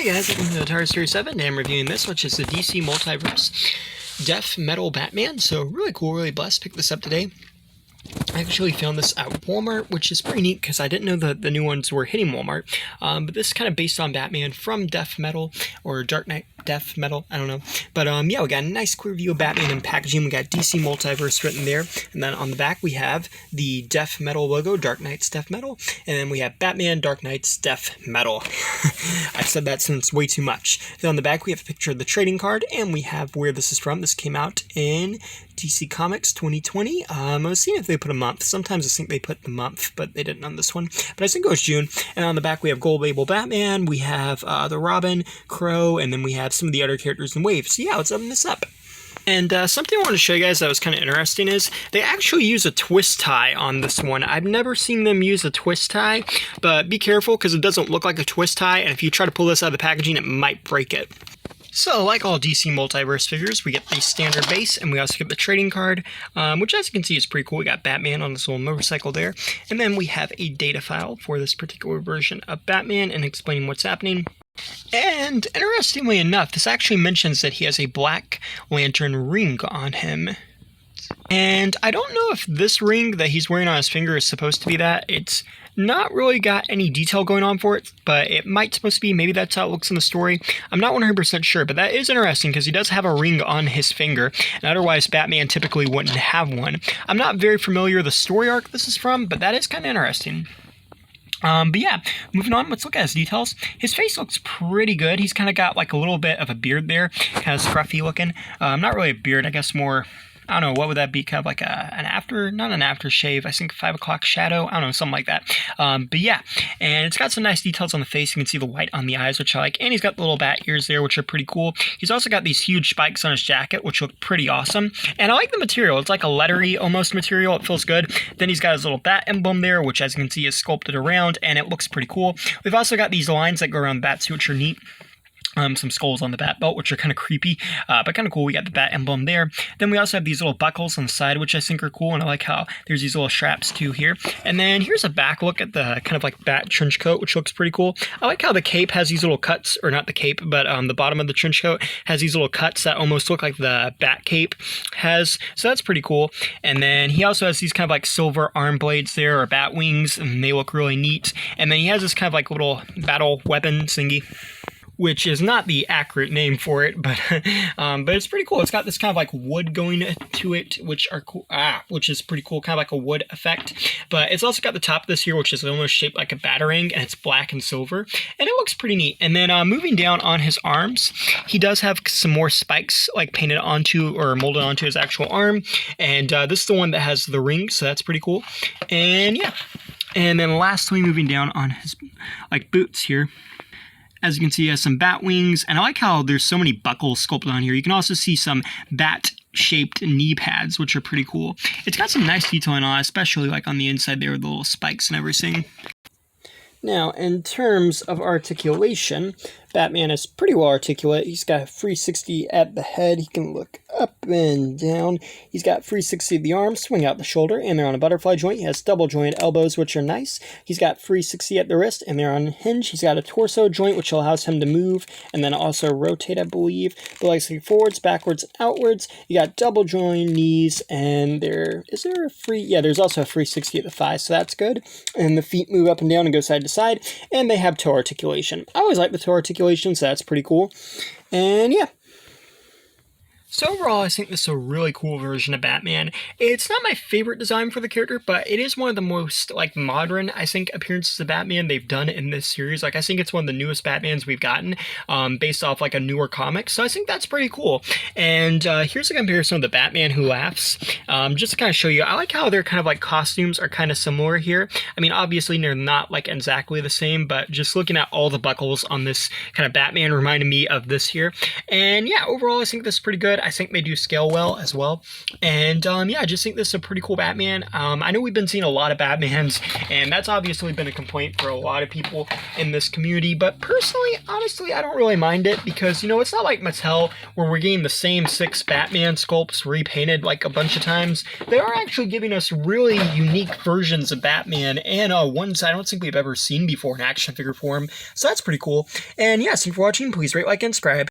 Hey guys, welcome to Atari Series 7, and I'm reviewing this, which is the DC Multiverse Death Metal Batman. So really cool, really blessed. Picked this up today. I actually found this at Walmart, which is pretty neat because I didn't know that the new ones were hitting Walmart. But this is kind of based on Batman from Death Metal, or Dark Knight Death Metal, I don't know. But yeah, we got a nice clear view of Batman in packaging. We got DC Multiverse written there. And then on the back we have the Death Metal logo, Dark Knight's Death Metal. And then we have Batman, Dark Knight's Death Metal. I've said that since way too much. Then on the back we have a picture of the trading card, and we have where this is from. This came out in DC Comics 2020. I was seeing if they put a month. Sometimes I think they put the month, but they didn't on this one. But I think it was June. And on the back we have Gold Label Batman, we have the Robin, Crow, and then we have some of the other characters in waves. So yeah, let's open this up. And something I want to show you guys that was kind of interesting is they actually use a twist tie on this one. I've never seen them use a twist tie, but be careful because it doesn't look like a twist tie, and if you try to pull this out of the packaging, it might break it. So, like all DC Multiverse figures, we get the standard base, and we also get the trading card, which as you can see is pretty cool. We got Batman on this little motorcycle there, and then we have a data file for this particular version of Batman and explaining what's happening. And interestingly enough, this actually mentions that he has a Black Lantern ring on him. And I don't know if this ring that he's wearing on his finger is supposed to be that. It's not really got any detail going on for it, but it might supposed to be. Maybe that's how it looks in the story. I'm not 100% sure, but that is interesting because he does have a ring on his finger, and otherwise Batman typically wouldn't have one. I'm not very familiar with the story arc this is from, but that is kind of interesting. But yeah, moving on, let's look at his details. His face looks pretty good. He's kind of got like a little bit of a beard there, kind of scruffy looking. Not really a beard, I guess more, I don't know, what would that be? Kind of like not an aftershave, I think 5 o'clock shadow, I don't know, something like that. But yeah, and it's got some nice details on the face. You can see the white on the eyes, which I like, and he's got the little bat ears there, which are pretty cool. He's also got these huge spikes on his jacket, which look pretty awesome, and I like the material. It's like a lettery almost material. It feels good. Then he's got his little bat emblem there, which as you can see is sculpted around, and it looks pretty cool. We've also got these lines that go around the bat suit, which are neat. Some skulls on the bat belt, which are kind of creepy, but kind of cool. We got the bat emblem there. Then we also have these little buckles on the side, which I think are cool, and I like how there's these little straps too here. And then here's a back look at the kind of like bat trench coat, which looks pretty cool. I like how the cape has these little cuts, or not the cape, but the bottom of the trench coat has these little cuts that almost look like the bat cape has, so that's pretty cool. And then he also has these kind of like silver arm blades there, or bat wings, and they look really neat. And then he has this kind of like little battle weapon thingy, which is not the accurate name for it, but it's pretty cool. It's got this kind of like wood going to it, which are cool, which is pretty cool, kind of like a wood effect. But it's also got the top of this here, which is almost shaped like a batarang, and it's black and silver, and it looks pretty neat. And then moving down on his arms, he does have some more spikes like painted onto or molded onto his actual arm, and this is the one that has the ring, so that's pretty cool. And yeah, and then lastly, moving down on his like boots here, as you can see, he has some bat wings, and I like how there's so many buckles sculpted on here. You can also see some bat-shaped knee pads, which are pretty cool. It's got some nice detailing on it, especially like on the inside there with the little spikes and everything. Now, in terms of articulation, Batman is pretty well articulate. He's got a 360 at the head. He can look up and down. He's got 360 at the arm, swing out the shoulder, and they're on a butterfly joint. He has double jointed elbows, which are nice. He's got 360 at the wrist, and they're on hinge. He's got a torso joint, which allows him to move, and then also rotate, I believe. The legs go forwards, backwards, and outwards. You got double jointed knees, and there's also a 360 at the thighs, so that's good. And the feet move up and down and go side to side, and they have toe articulation. I always like the toe articulation, so that's pretty cool. And yeah. So overall, I think this is a really cool version of Batman. It's not my favorite design for the character, but it is one of the most, like, modern, I think, appearances of Batman they've done in this series. Like, I think it's one of the newest Batmans we've gotten, based off, like, a newer comic. So I think that's pretty cool. And here's a comparison of the Batman Who Laughs. Just to kind of show you, I like how their kind of, like, costumes are kind of similar here. I mean, obviously, they're not, like, exactly the same, but just looking at all the buckles on this kind of Batman reminded me of this here. And yeah, overall, I think this is pretty good. good. I think they do scale well as well. And yeah, I just think this is a pretty cool Batman. I know we've been seeing a lot of Batmans, and that's obviously been a complaint for a lot of people in this community. But personally, honestly, I don't really mind it because, you know, it's not like Mattel where we're getting the same 6 Batman sculpts repainted like a bunch of times. They are actually giving us really unique versions of Batman and ones I don't think we've ever seen before in action figure form. So that's pretty cool. And yeah, thanks for watching. Please rate, like, and subscribe.